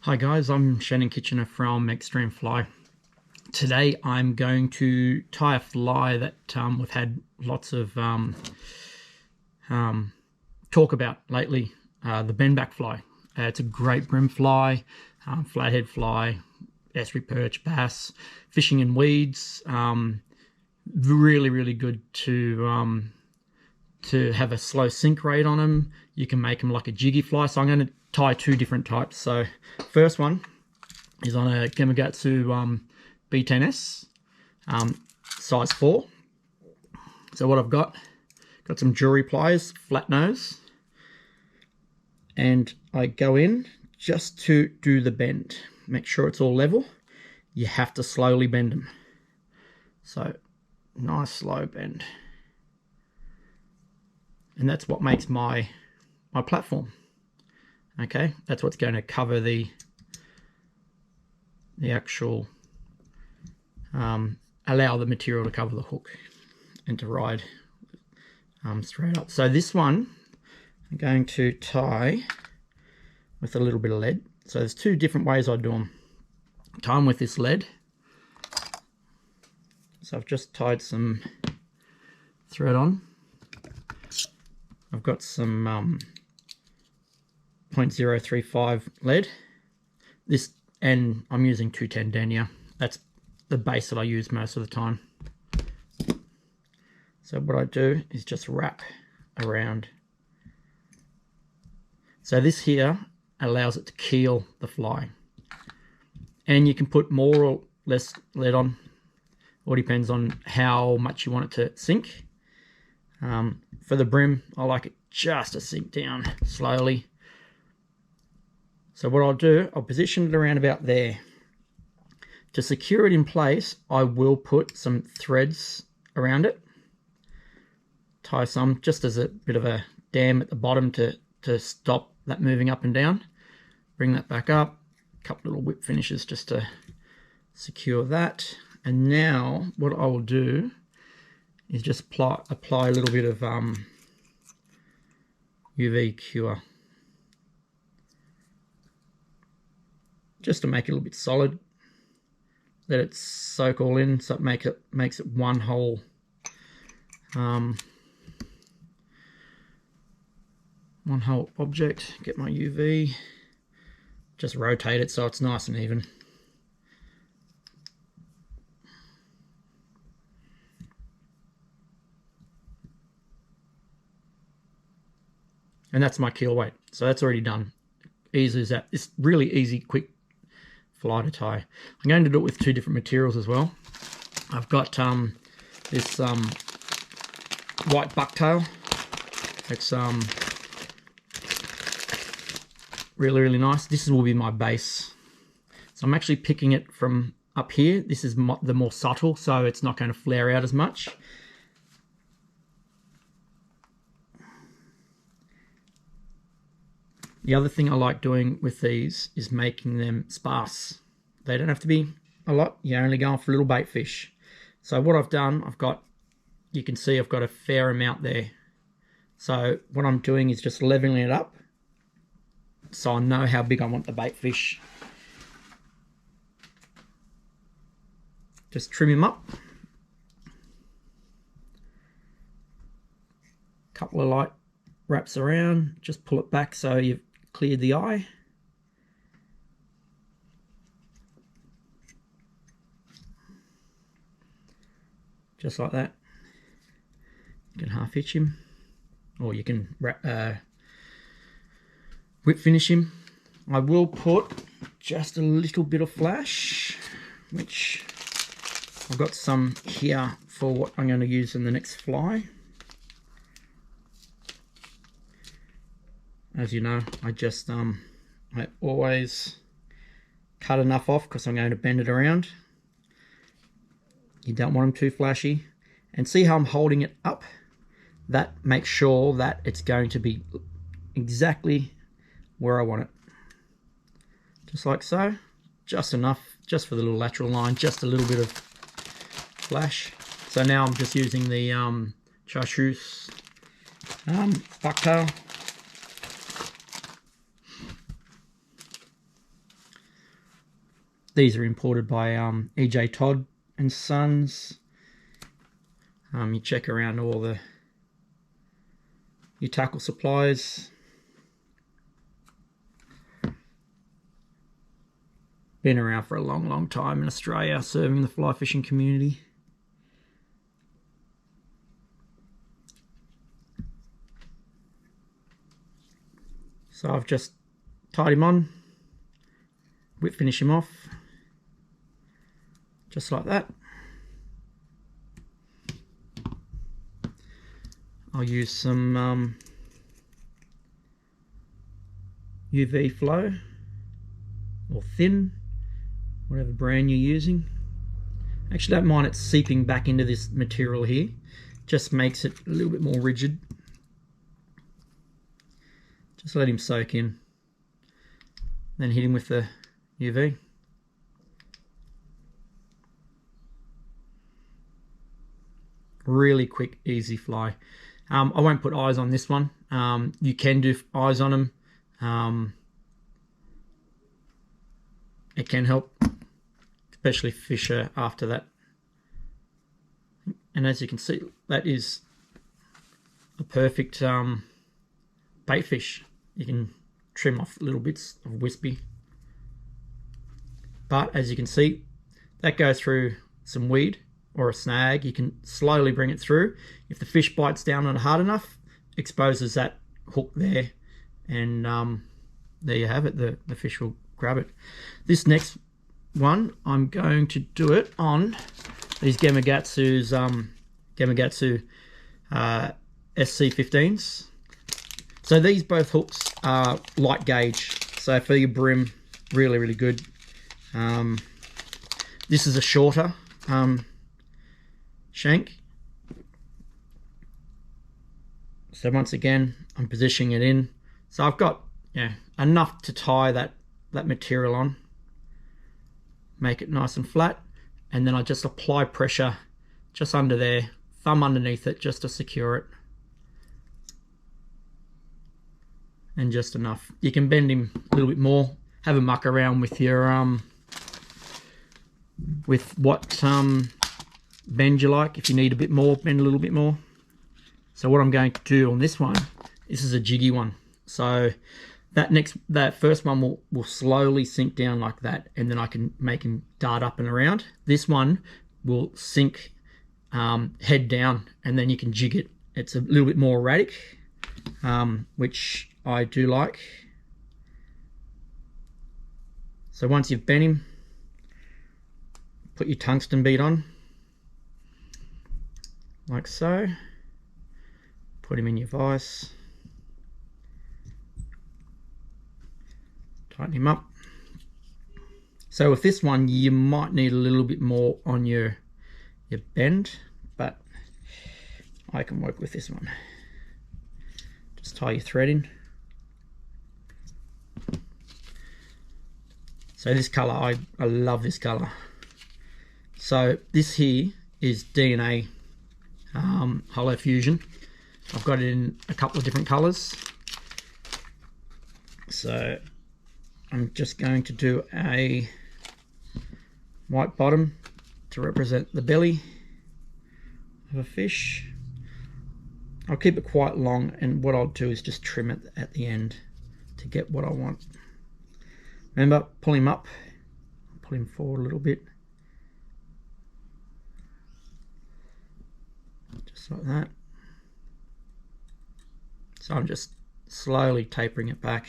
Hi guys, I'm Shannon Kitchener from Extreme Fly. Today I'm going to tie a fly that we've had lots of talk about lately, the Bendback fly. It's a great bream fly, flathead fly, estuary perch, bass, fishing in weeds. Really good to have a slow sink rate on them. You can make them like a jiggy fly. So I'm going to tie two different types. So first one is on a Gamakatsu B10S, size 4. So what I've got some jewelry pliers, flat nose, and I go in just to do the bend. Make sure it's all level. You have to slowly bend them. So nice slow bend. And that's what makes my platform. Okay, that's what's going to cover the actual, allow the material to cover the hook and to ride straight up. So this one I'm going to tie with a little bit of lead. So there's two different ways I do them. Tie them with this lead. So I've just tied some thread on. I've got some 0.035 lead. This, and I'm using 210 denier. That's the base that I use most of the time. So what I do is just wrap around. So this here allows it to keel the fly. And you can put more or less lead on. All depends on how much you want it to sink. For the bream, I like it just to sink down slowly. So what I'll do, I'll position it around about there. To secure it in place, I will put some threads around it. Tie some just as a bit of a dam at the bottom to stop that moving up and down. Bring that back up. A couple little whip finishes just to secure that. And now what I will do is just apply a little bit of UV cure, just to make it a little bit solid. Let it soak all in, so it makes it one whole object. Get my UV, just rotate it so it's nice and even. And that's my keel weight. So that's already done. Easy as that. It's really easy, quick fly to tie. I'm going to do it with two different materials as well. I've got this white bucktail. It's really nice. This will be my base. So I'm actually picking it from up here. This is the more subtle, so it's not going to flare out as much. The other thing I like doing with these is making them sparse. They don't have to be a lot. You're only going for little bait fish. So what I've done, you can see I've got a fair amount there. So what I'm doing is just leveling it up so I know how big I want the bait fish. Just trim him up. Couple of light wraps around. Just pull it back so you've cleared the eye. Just like that. You can half hitch him, or you can whip finish him. I will put just a little bit of flash, which I've got some here for what I'm going to use in the next fly. As you know, I always cut enough off because I'm going to bend it around. You don't want them too flashy. And see how I'm holding it up? That makes sure that it's going to be exactly where I want it. Just like so. Just enough, just for the little lateral line, just a little bit of flash. So now I'm just using the chartreuse bucktail. These are imported by EJ Todd and Sons. You check around all your tackle suppliers. Been around for a long time in Australia, serving the fly fishing community. So I've just tied him on, whip finish him off, just like that. I'll use some UV flow or thin, whatever brand you're using. Actually, don't mind it seeping back into this material here, just makes it a little bit more rigid. Just let him soak in, then hit him with the UV. Really quick, easy fly. I won't put eyes on this one. You can do eyes on them. It can help, especially fisher after that. And as you can see, that is a perfect bait fish. You can trim off little bits of wispy. But as you can see, that goes through some weed or a snag. You can slowly bring it through. If the fish bites down on it hard enough, exposes that hook there, and there you have it. The fish will grab it. This next one, I'm going to do it on these Gamakatsu's Gamakatsu SC15s. So these both hooks are light gauge. So for your brim, really good. This is a shorter shank. So once again, I'm positioning it in. So I've got enough to tie that material on, make it nice and flat, and then I just apply pressure just under there, thumb underneath it just to secure it. And just enough. You can bend him a little bit more, have a muck around with your with what bend you like. If you need a bit more, bend a little bit more. So what I'm going to do on this one, this is a jiggy one. So that first one will slowly sink down like that, and then I can make him dart up and around. This one will sink head down, and then you can jig it. It's a little bit more erratic, which I do like. So once you've bent him, put your tungsten bead on, like so. Put him in your vise. Tighten him up. So with this one, you might need a little bit more on your bend, but I can work with this one. Just tie your thread in. So this color, I love this color. So this here is DNA Hollow Fusion. I've got it in a couple of different colors. So I'm just going to do a white bottom to represent the belly of a fish. I'll keep it quite long, and what I'll do is just trim it at the end to get what I want. Remember, pull him up, pull him forward a little bit. Just like that. So I'm just slowly tapering it back.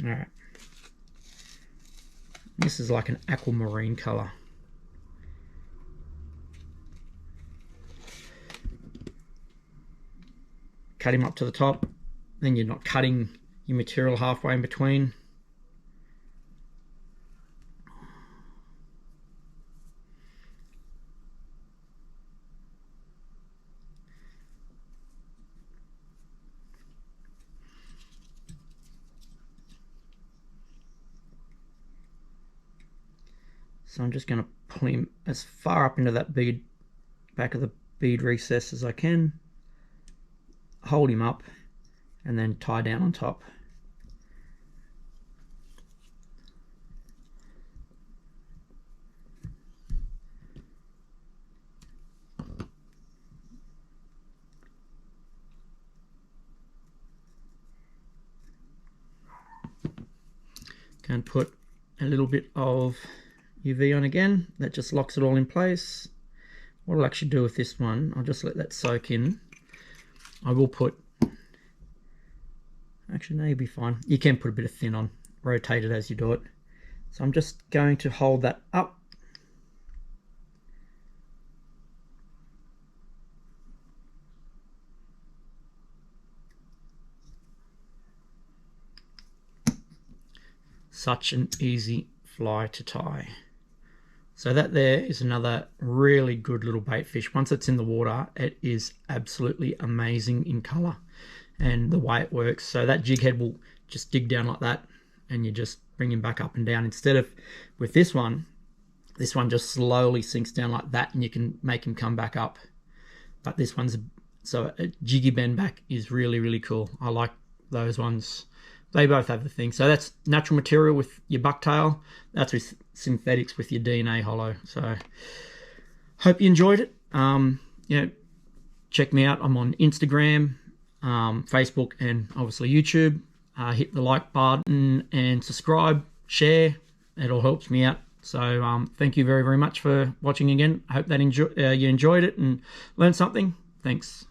All right. This is like an aquamarine color. Cut him up to the top, then you're not cutting your material halfway in between. So I'm just going to pull him as far up into that bead, back of the bead recess as I can. Hold him up, and then tie down on top. Can put a little bit of UV on again. That just locks it all in place. What I'll actually do with this one, I'll just let that soak in. I will put, actually no, you'll be fine. You can put a bit of thin on, rotate it as you do it. So I'm just going to hold that up. Such an easy fly to tie. So that there is another really good little bait fish. Once it's in the water, it is absolutely amazing in color and the way it works. So that jig head will just dig down like that, and you just bring him back up and down. Instead of with this one just slowly sinks down like that, and you can make him come back up. But this one's, so a jiggy bendback is really, really cool. I like those ones. They both have the thing. So that's natural material with your bucktail. That's with synthetics with your DNA hollow. So hope you enjoyed it. Check me out. I'm on Instagram, Facebook, and obviously YouTube. Hit the like button and subscribe, share. It all helps me out. So thank you very, very much for watching again. I hope that you enjoyed it and learned something. Thanks.